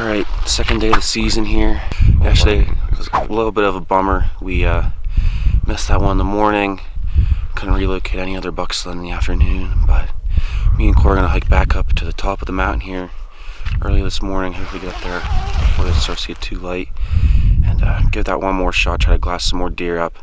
Alright, second day of the season here. Actually, it was a little bit of a bummer. We missed that one in the morning. Couldn't relocate any other bucks in the afternoon, but me and Cora are gonna hike back up to the top of the mountain here early this morning. Hopefully get up there before it starts to get too light, and give that one more shot, try to glass some more deer up.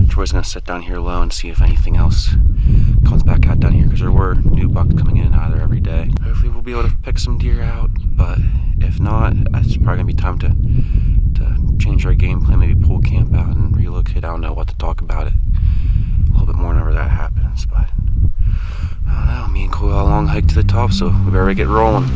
Troy's gonna sit down here low and see if anything else comes back out down here, because there were new bucks coming in and out of there every day. Hopefully we'll be able to pick some deer out, but if not, it's probably gonna be time to change our game plan, maybe pull camp out and relocate. I don't know what to talk about it a little bit more whenever that happens, but I don't know. Me and Cole got a long hike to the top, so we better get rolling.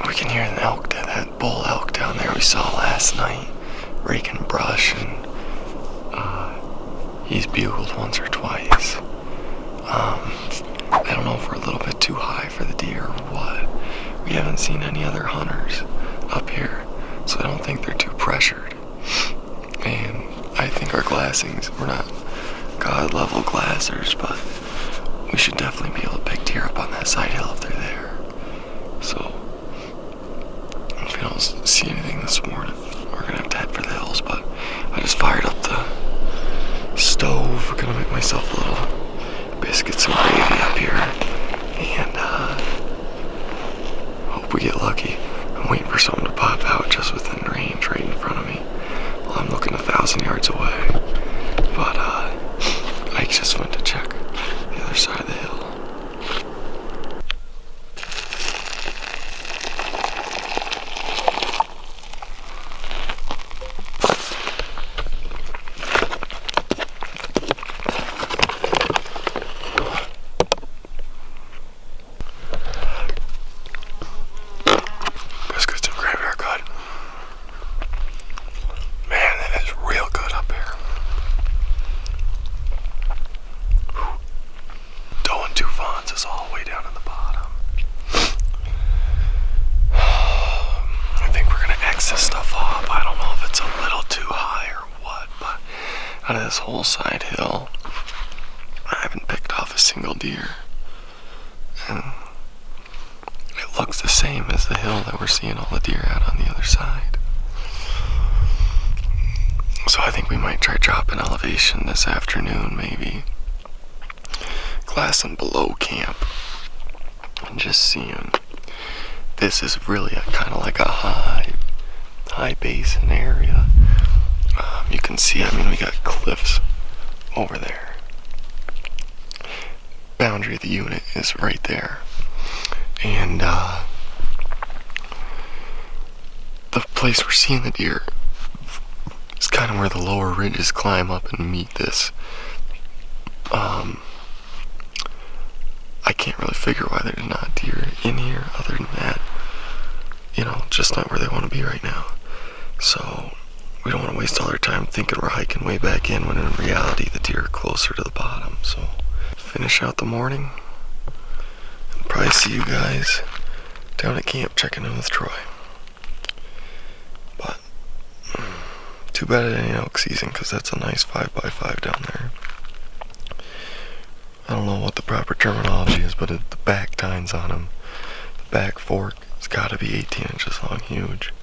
We can hear an elk, that bull elk down there we saw last night, raking brush, and he's bugled once or twice. I don't know if we're a little bit too high for the deer or what. We haven't seen any other hunters up here, so I don't think they're too pressured. And I think our glassings, we're not god level glassers, but we should definitely be able to pick deer up on that side hill if they're there. So if we don't see anything this morning, we're gonna have to head for the hills. But I just fired up the stove. I'm gonna make myself a little biscuits and gravy up here, and hope we get lucky. I'm waiting for something to pop out just within range, right in front of me. Well, I'm looking 1,000 yards away, but I just went to check the other side of the hill. Out of this whole side hill, I haven't picked off a single deer, and it looks the same as the hill that we're seeing all the deer at on the other side. So I think we might try dropping elevation this afternoon, maybe glassing below camp and just seeing. This is really kind of like a high basin area. You can see, I mean, we got cliffs over there. Boundary of the unit is right there. And the place we're seeing the deer is kind of where the lower ridges climb up and meet this. I can't really figure why there's not deer in here other than that. You know, just not where they want to be right now. So we don't want to waste all our time thinking we're hiking way back in when in reality the deer are closer to the bottom. So finish out the morning. I'll probably see you guys down at camp checking in with Troy. But too bad it ain't elk season, because that's a nice 5x5 down there. I don't know what the proper terminology is, but the back tines on them, the back fork, it's got to be 18 inches long, huge.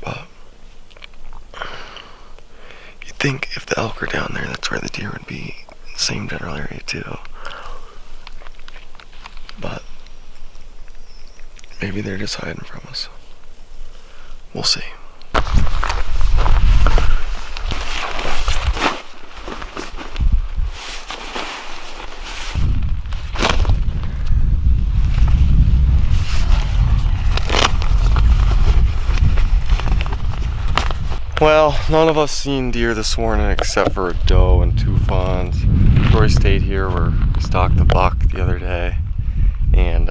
But you'd think if the elk are down there, that's where the deer would be. Same general area too. But maybe they're just hiding from us. We'll see. Well, none of us seen deer this morning except for a doe and 2 fawns. Troy stayed here where we stalked the buck the other day, and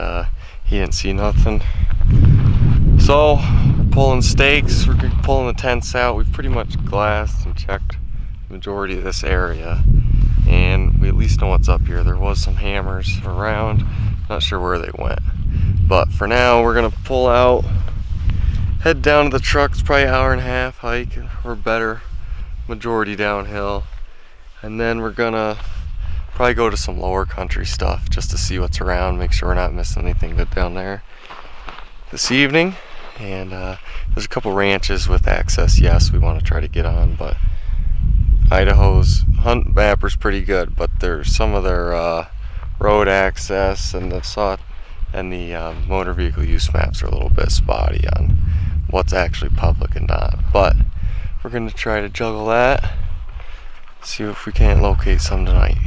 he didn't see nothing. So we're pulling stakes, we're pulling the tents out. We've pretty much glassed and checked the majority of this area, and we at least know what's up here. There was some hammers around, not sure where they went. But for now, we're gonna pull out, head down to the truck. It's probably an hour and a half hike or better, majority downhill. And then we're gonna probably go to some lower country stuff just to see what's around, make sure we're not missing anything good down there this evening. And there's a couple ranches with access, yes, we want to try to get on, but Idaho's hunt mapper's pretty good, but there's some of their road access and the motor vehicle use maps are a little bit spotty on what's actually public and not. But we're going to try to juggle that, see if we can't locate some tonight.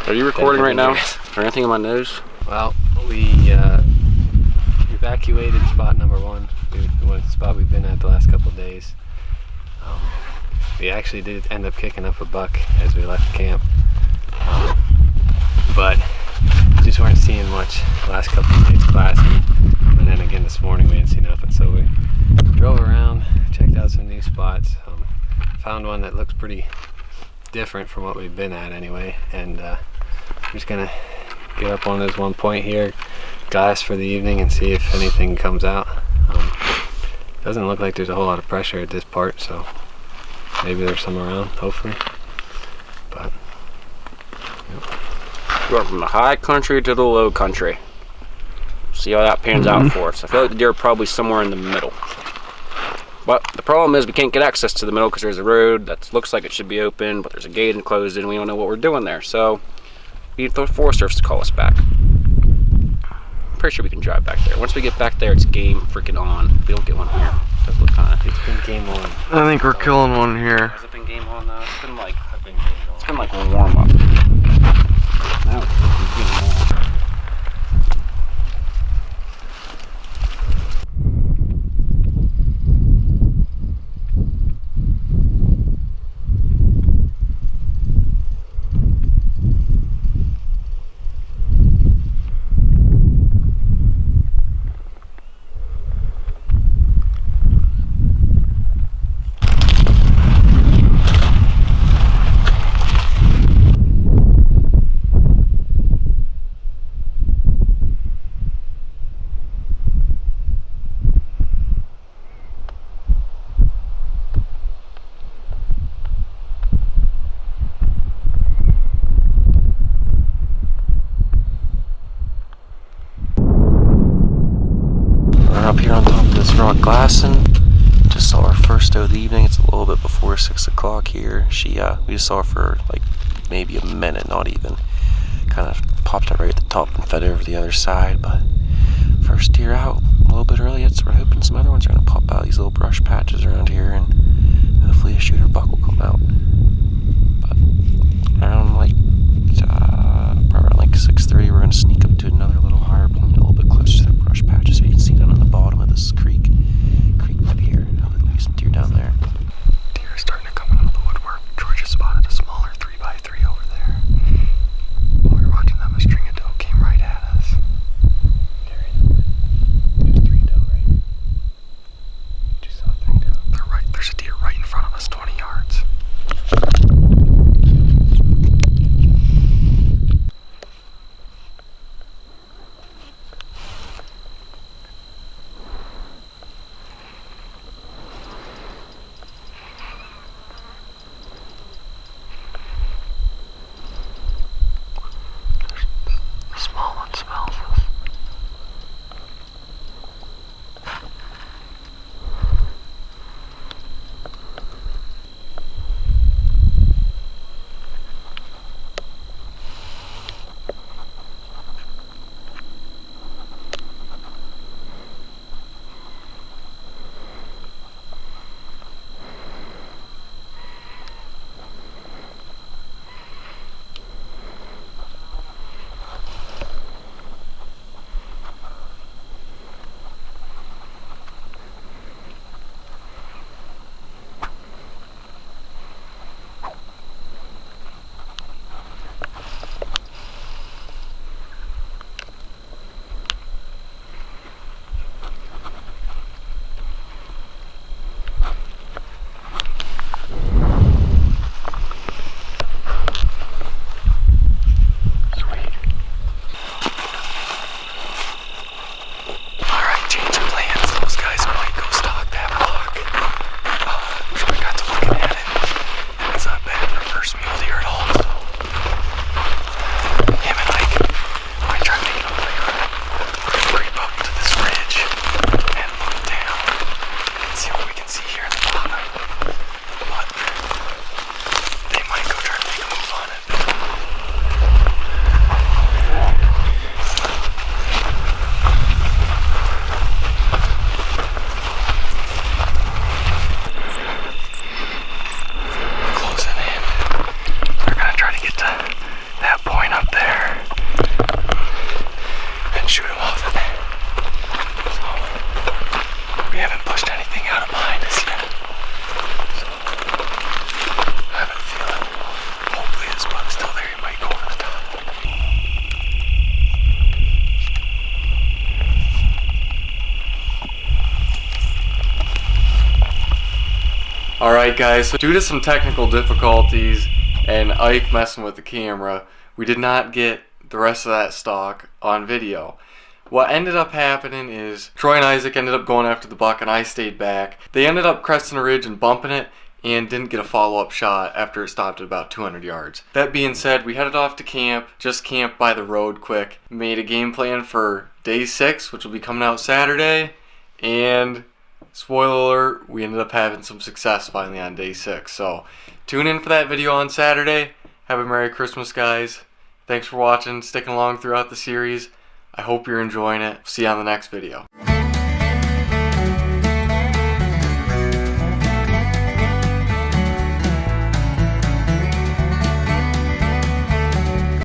Are you recording right now? Or anything in my nose? Well, we evacuated spot number 1. The spot we've been at the last couple of days. We actually did end up kicking up a buck as we left camp, but just weren't seeing much the last couple of days classing. And then again this morning we didn't see nothing, so we drove around, checked out some new spots, found one that looks pretty different from what we've been at anyway, and I'm just gonna get up on this one point here, glass for the evening, and see if anything comes out. Doesn't look like there's a whole lot of pressure at this part, so maybe there's some around, hopefully. But We went from the high country to the low country. See how that pans out for us. I feel like the deer are probably somewhere in the middle. But the problem is we can't get access to the middle because there's a road that looks like it should be open, but there's a gate enclosed and we don't know what we're doing there. So we need the Forest Service to call us back. I'm pretty sure we can drive back there. Once we get back there, it's game freaking on. If we don't get one here, it does look kind of... it's been game on. I think we're killing one here. Has it been game on though? It's been like a warm up. Now it's game on. Up here on top of this rock glassing, just saw our first doe of the evening. It's a little bit before 6 o'clock here. We just saw her for like maybe a minute, not even. Kind of popped up right at the top and fed over the other side. But first deer out a little bit early yet, so we're hoping some other ones are gonna pop out these little brush patches around here, and hopefully a shooter buck will come out. But around like probably around like 6:30, we're gonna sneak up to another little higher point, a little bit closer to the brush patches so you can see down on the bottom. Alright guys, so due to some technical difficulties and Ike messing with the camera, we did not get the rest of that stalk on video. What ended up happening is Troy and Isaac ended up going after the buck and I stayed back. They ended up cresting a ridge and bumping it and didn't get a follow-up shot after it stopped at about 200 yards. That being said, we headed off to camp, just camped by the road quick, made a game plan for day 6, which will be coming out Saturday, and spoiler alert, we ended up having some success finally on day 6. So tune in for that video on Saturday. Have a Merry Christmas, guys. Thanks for watching, sticking along throughout the series. I hope you're enjoying it. See you on the next video.